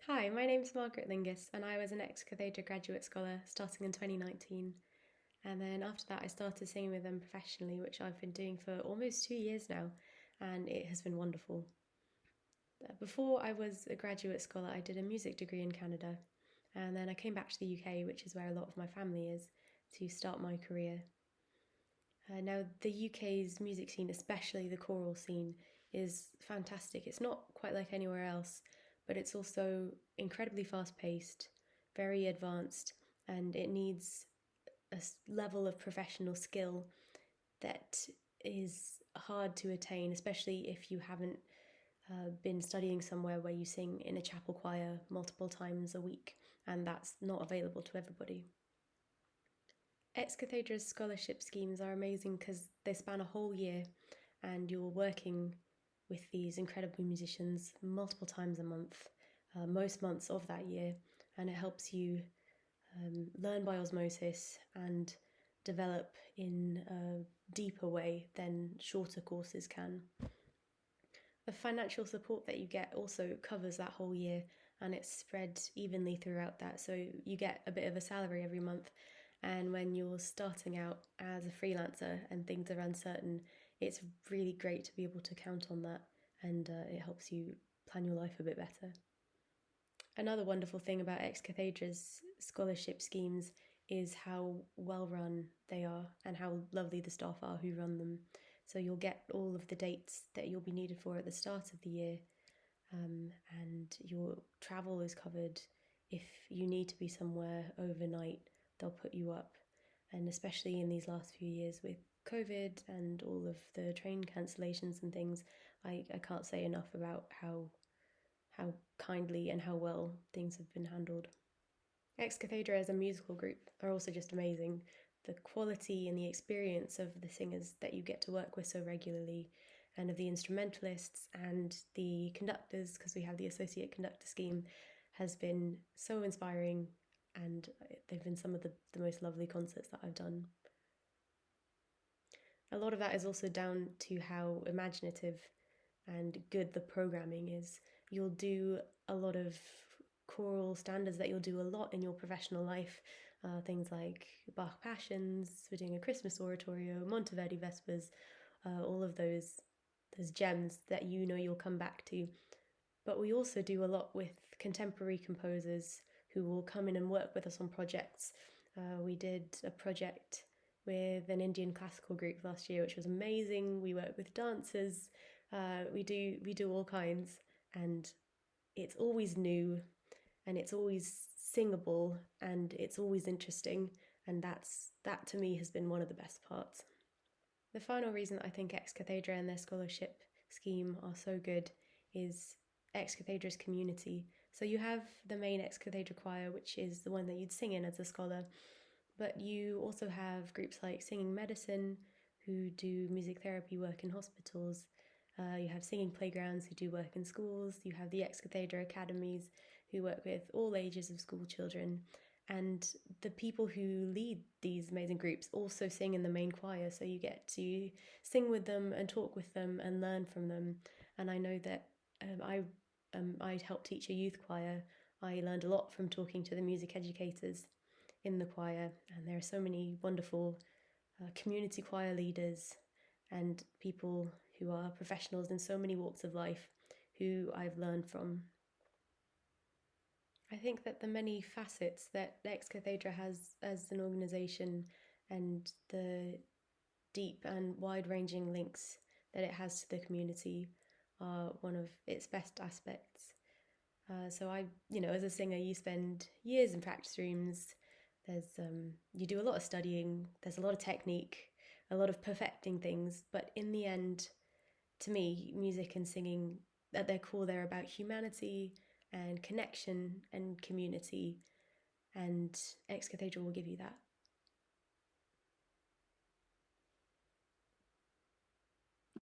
Hi, my name's Margaret Lingus, and I was an ex Cathedra graduate scholar starting in 2019. And then after that, I started singing with them professionally, which I've been doing for almost 2 years now, and it has been wonderful. Before I was a graduate scholar, I did a music degree in Canada, and then I came back to the UK, which is where a lot of my family is, to start my career. Now, the UK's music scene, especially the choral scene, is fantastic. It's not quite like anywhere else, but it's also incredibly fast paced, very advanced, and it needs a level of professional skill that is hard to attain, especially if you haven't been studying somewhere where you sing in a chapel choir multiple times a week, and that's not available to everybody. Ex Cathedra's scholarship schemes are amazing because they span a whole year and you're working with these incredible musicians multiple times a month, most months of that year, and it helps you learn by osmosis and develop in a deeper way than shorter courses can. The financial support that you get also covers that whole year and it's spread evenly throughout that, so you get a bit of a salary every month. And when you're starting out as a freelancer and things are uncertain, it's really great to be able to count on that, and it helps you plan your life a bit better. Another wonderful thing about Ex Cathedra's scholarship schemes is how well run they are and how lovely the staff are who run them. So you'll get all of the dates that you'll be needed for at the start of the year, and your travel is covered. If you need to be somewhere overnight, they'll put you up. And especially in these last few years with COVID and all of the train cancellations and things, I can't say enough about how kindly and how well things have been handled. Ex Cathedra as a musical group are also just amazing. The quality and the experience of the singers that you get to work with so regularly, and of the instrumentalists and the conductors, because we have the associate conductor scheme, has been so inspiring, and they've been some of the most lovely concerts that I've done. A lot of that is also down to how imaginative and good the programming is. You'll do a lot of choral standards that you'll do a lot in your professional life. Things like Bach Passions, we're doing a Christmas oratorio, Monteverdi Vespers, all of those gems that you know you'll come back to. But we also do a lot with contemporary composers who will come in and work with us on projects. We did a project with an Indian classical group last year, which was amazing. We work with dancers. We do all kinds, and it's always new, and it's always singable, and it's always interesting. And that to me has been one of the best parts. The final reason I think Ex Cathedra and their scholarship scheme are so good is Ex Cathedra's community. So you have the main Ex Cathedra choir, which is the one that you'd sing in as a scholar, but you also have groups like Singing Medicine, who do music therapy work in hospitals. You have Singing Playgrounds, who do work in schools. You have the Ex Cathedra Academies, who work with all ages of school children. And the people who lead these amazing groups also sing in the main choir, so you get to sing with them and talk with them and learn from them. And I know that I helped teach a youth choir. I learned a lot from talking to the music educators in the choir, and there are so many wonderful community choir leaders and people who are professionals in so many walks of life who I've learned from. I think that the many facets that Ex Cathedra has as an organisation, and the deep and wide ranging links that it has to the community, are one of its best aspects. As a singer, you spend years in practice rooms. You do a lot of studying. There's a lot of technique, a lot of perfecting things. But in the end, to me, music and singing, at their core, they're about humanity and connection and community. And Ex Cathedra will give you that.